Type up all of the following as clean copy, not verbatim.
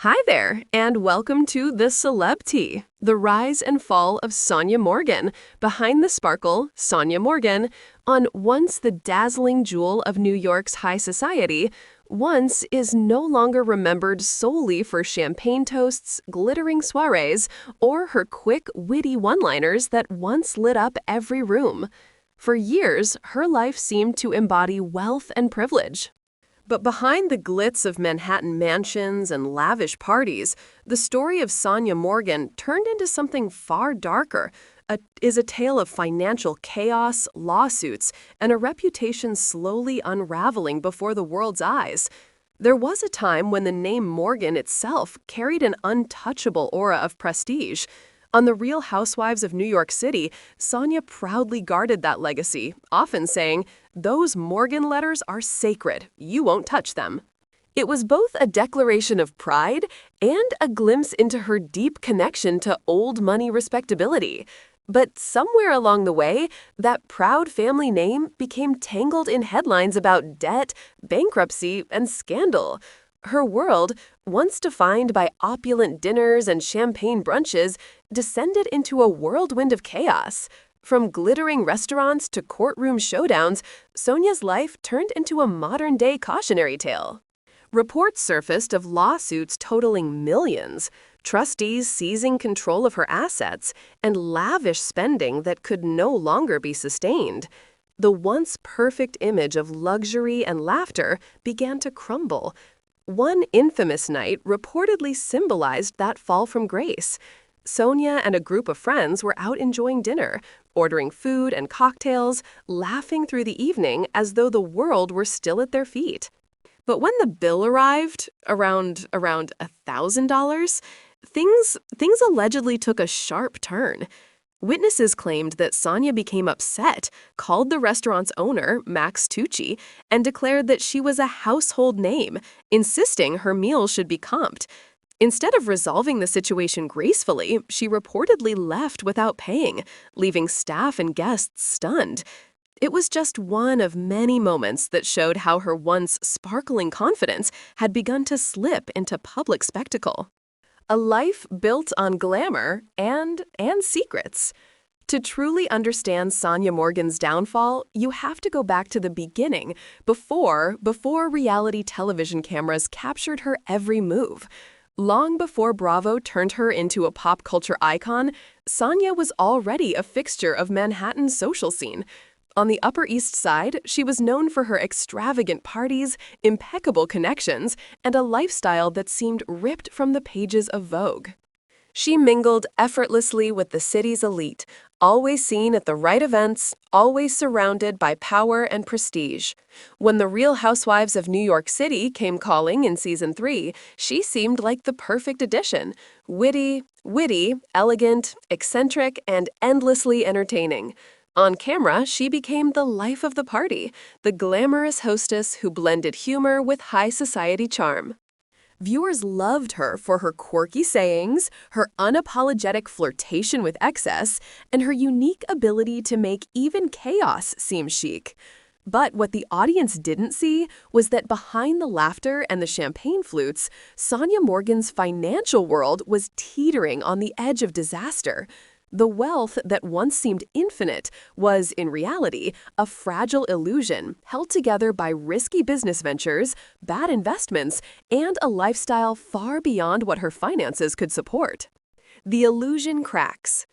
Hi there, and welcome to The Celeb Tea, the rise and fall of Sonja Morgan. Behind the sparkle, Sonja Morgan, on once the dazzling jewel of New York's high society, once is no longer remembered solely for champagne toasts, glittering soirees, or her quick, witty one-liners that once lit up every room. For years, her life seemed to embody wealth and privilege. But behind the glitz of Manhattan mansions and lavish parties, the story of Sonja Morgan turned into something far darker, is a tale of financial chaos, lawsuits, and a reputation slowly unraveling before the world's eyes. There was a time when the name Morgan itself carried an untouchable aura of prestige. On The Real Housewives of New York City, Sonja proudly guarded that legacy, often saying, "Those Morgan letters are sacred. You won't touch them." It was both a declaration of pride and a glimpse into her deep connection to old money respectability. But somewhere along the way, that proud family name became tangled in headlines about debt, bankruptcy, and scandal. Her world, once defined by opulent dinners and champagne brunches, descended into a whirlwind of chaos. From glittering restaurants to courtroom showdowns, Sonja's life turned into a modern-day cautionary tale. Reports surfaced of lawsuits totaling millions, trustees seizing control of her assets, and lavish spending that could no longer be sustained. The once perfect image of luxury and laughter began to crumble. One infamous night reportedly symbolized that fall from grace. Sonja and a group of friends were out enjoying dinner, ordering food and cocktails, laughing through the evening as though the world were still at their feet. But when the bill arrived, around $1,000, things allegedly took a sharp turn. Witnesses claimed that Sonja became upset, called the restaurant's owner, Max Tucci, and declared that she was a household name, insisting her meals should be comped. Instead of resolving the situation gracefully, she reportedly left without paying, leaving staff and guests stunned. It was just one of many moments that showed how her once sparkling confidence had begun to slip into public spectacle. A life built on glamour and secrets. To truly understand Sonja Morgan's downfall, you have to go back to the beginning, before reality television cameras captured her every move. Long before Bravo turned her into a pop culture icon, Sonja was already a fixture of Manhattan's social scene. On the Upper East Side, she was known for her extravagant parties, impeccable connections, and a lifestyle that seemed ripped from the pages of Vogue. She mingled effortlessly with the city's elite, always seen at the right events, always surrounded by power and prestige. When The Real Housewives of New York City came calling in Season 3, she seemed like the perfect addition. Witty, elegant, eccentric, and endlessly entertaining. On camera, she became the life of the party, the glamorous hostess who blended humor with high society charm. Viewers loved her for her quirky sayings, her unapologetic flirtation with excess, and her unique ability to make even chaos seem chic. But what the audience didn't see was that behind the laughter and the champagne flutes, Sonja Morgan's financial world was teetering on the edge of disaster. The wealth that once seemed infinite was, in reality, a fragile illusion held together by risky business ventures, bad investments, and a lifestyle far beyond what her finances could support. The illusion cracks.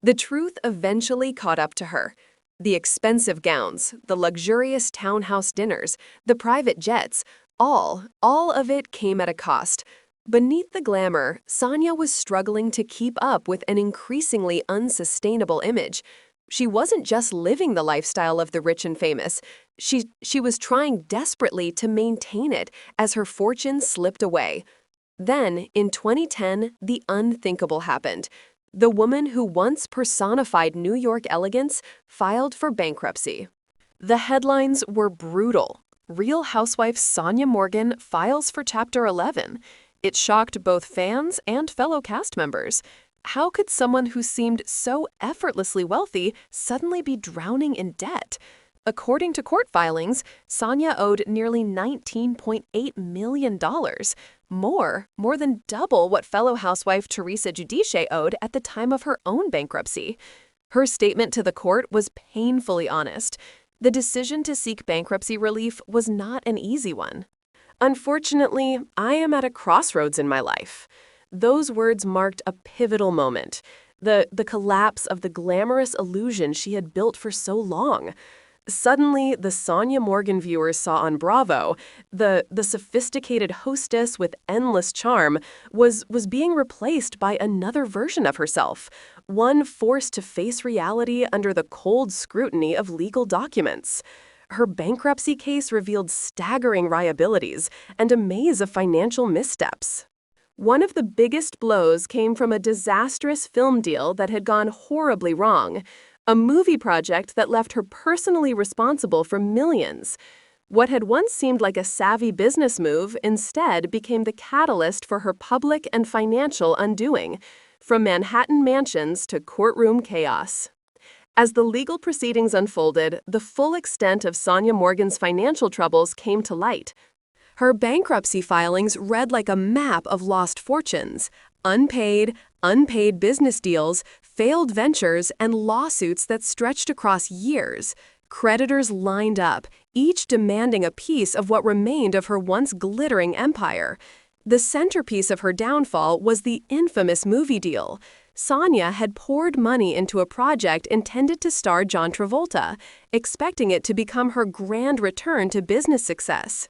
The truth eventually caught up to her. The expensive gowns, the luxurious townhouse dinners, the private jets, all of it came at a cost. Beneath the glamour, Sonja was struggling to keep up with an increasingly unsustainable image. She wasn't just living the lifestyle of the rich and famous. She was trying desperately to maintain it as her fortune slipped away. Then, in 2010, the unthinkable happened. The woman who once personified New York elegance filed for bankruptcy. The headlines were brutal. Real Housewife Sonja Morgan files for Chapter 11. It shocked both fans and fellow cast members. How could someone who seemed so effortlessly wealthy suddenly be drowning in debt? According to court filings, Sonja owed nearly $19.8 million, more than double what fellow housewife Teresa Giudice owed at the time of her own bankruptcy. Her statement to the court was painfully honest. The decision to seek bankruptcy relief was not an easy one. "Unfortunately, I am at a crossroads in my life." Those words marked a pivotal moment, the collapse of the glamorous illusion she had built for so long. Suddenly, the Sonja Morgan viewers saw on Bravo, the sophisticated hostess with endless charm, was being replaced by another version of herself, one forced to face reality under the cold scrutiny of legal documents. Her bankruptcy case revealed staggering liabilities and a maze of financial missteps. One of the biggest blows came from a disastrous film deal that had gone horribly wrong, a movie project that left her personally responsible for millions. What had once seemed like a savvy business move instead became the catalyst for her public and financial undoing, from Manhattan mansions to courtroom chaos. As the legal proceedings unfolded, the full extent of Sonja Morgan's financial troubles came to light. Her bankruptcy filings read like a map of lost fortunes, unpaid business deals, failed ventures, and lawsuits that stretched across years. Creditors lined up, each demanding a piece of what remained of her once glittering empire. The centerpiece of her downfall was the infamous movie deal. Sonja had poured money into a project intended to star John Travolta, expecting it to become her grand return to business success.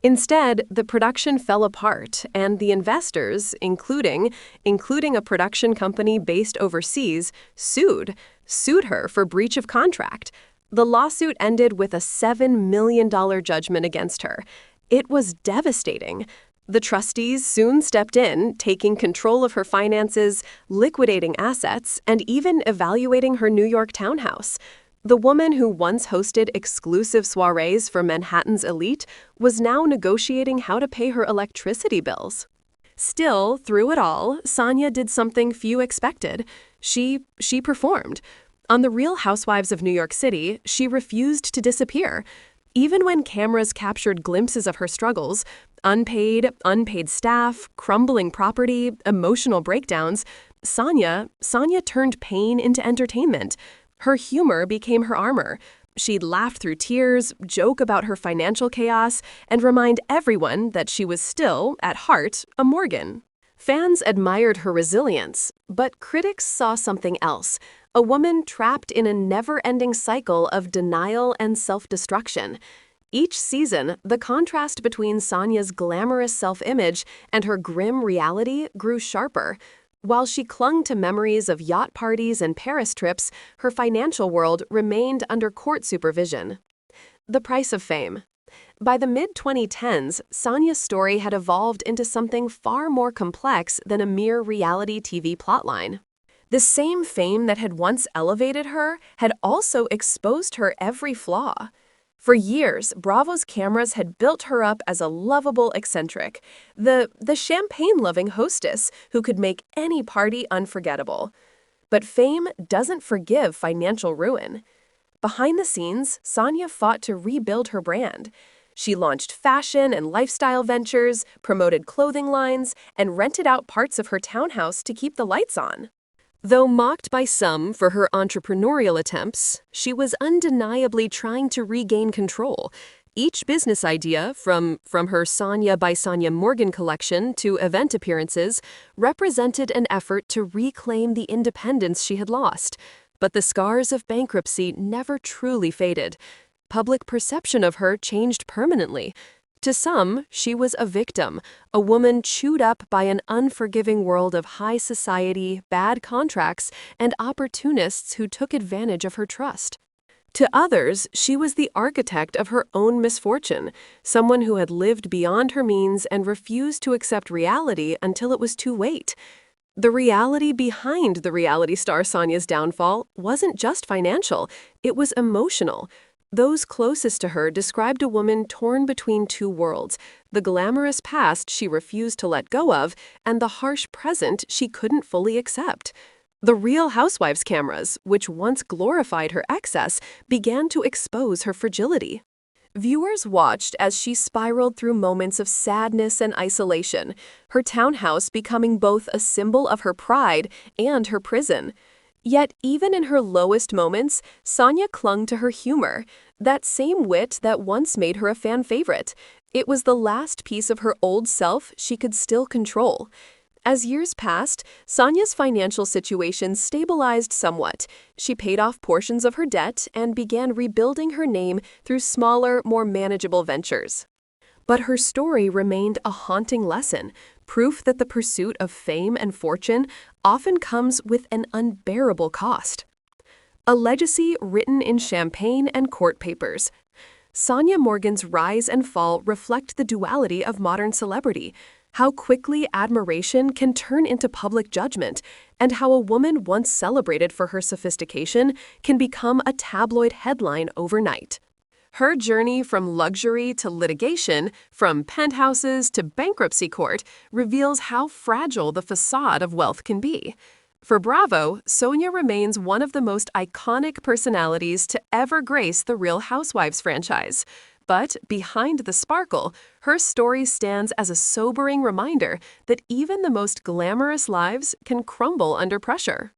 Instead, the production fell apart, and the investors, including a production company based overseas, sued her for breach of contract. The lawsuit ended with a $7 million judgment against her. It was devastating. The trustees soon stepped in, taking control of her finances, liquidating assets, and even evaluating her New York townhouse. The woman who once hosted exclusive soirees for Manhattan's elite was now negotiating how to pay her electricity bills. Still, through it all, Sonja did something few expected. She performed. On The Real Housewives of New York City, she refused to disappear. Even when cameras captured glimpses of her struggles, unpaid staff, crumbling property, emotional breakdowns, Sonja turned pain into entertainment. Her humor became her armor. She'd laugh through tears, joke about her financial chaos, and remind everyone that she was still, at heart, a Morgan. Fans admired her resilience, but critics saw something else, a woman trapped in a never-ending cycle of denial and self-destruction. Each season, the contrast between Sonja's glamorous self-image and her grim reality grew sharper. While she clung to memories of yacht parties and Paris trips, her financial world remained under court supervision. The price of fame. By the mid-2010s, Sonja's story had evolved into something far more complex than a mere reality TV plotline. The same fame that had once elevated her had also exposed her every flaw. For years, Bravo's cameras had built her up as a lovable eccentric, the champagne-loving hostess who could make any party unforgettable. But fame doesn't forgive financial ruin. Behind the scenes, Sonja fought to rebuild her brand. She launched fashion and lifestyle ventures, promoted clothing lines, and rented out parts of her townhouse to keep the lights on. Though mocked by some for her entrepreneurial attempts, she was undeniably trying to regain control. Each business idea, from her Sonja by Sonja Morgan collection to event appearances, represented an effort to reclaim the independence she had lost. But the scars of bankruptcy never truly faded. Public perception of her changed permanently. To some, she was a victim, a woman chewed up by an unforgiving world of high society, bad contracts, and opportunists who took advantage of her trust. To others, she was the architect of her own misfortune, someone who had lived beyond her means and refused to accept reality until it was too late. The reality behind the reality star Sonja's downfall wasn't just financial, it was emotional. Those closest to her described a woman torn between two worlds, the glamorous past she refused to let go of, and the harsh present she couldn't fully accept. The Real Housewives cameras, which once glorified her excess, began to expose her fragility. Viewers watched as she spiraled through moments of sadness and isolation, her townhouse becoming both a symbol of her pride and her prison. Yet, even in her lowest moments, Sonja clung to her humor, that same wit that once made her a fan favorite. It was the last piece of her old self she could still control. As years passed, Sonja's financial situation stabilized somewhat. She paid off portions of her debt and began rebuilding her name through smaller, more manageable ventures. But her story remained a haunting lesson, proof that the pursuit of fame and fortune often comes with an unbearable cost. A legacy written in champagne and court papers. Sonja Morgan's rise and fall reflect the duality of modern celebrity, how quickly admiration can turn into public judgment, and how a woman once celebrated for her sophistication can become a tabloid headline overnight. Her journey from luxury to litigation, from penthouses to bankruptcy court, reveals how fragile the facade of wealth can be. For Bravo, Sonja remains one of the most iconic personalities to ever grace the Real Housewives franchise. But behind the sparkle, her story stands as a sobering reminder that even the most glamorous lives can crumble under pressure.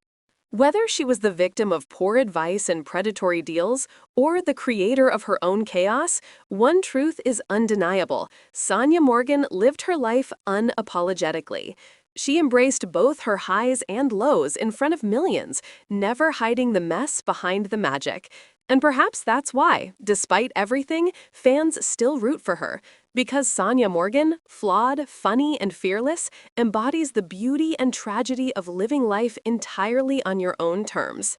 Whether she was the victim of poor advice and predatory deals, or the creator of her own chaos, one truth is undeniable: Sonja Morgan lived her life unapologetically. She embraced both her highs and lows in front of millions, never hiding the mess behind the magic. And perhaps that's why, despite everything, fans still root for her. Because Sonja Morgan, flawed, funny, and fearless, embodies the beauty and tragedy of living life entirely on your own terms.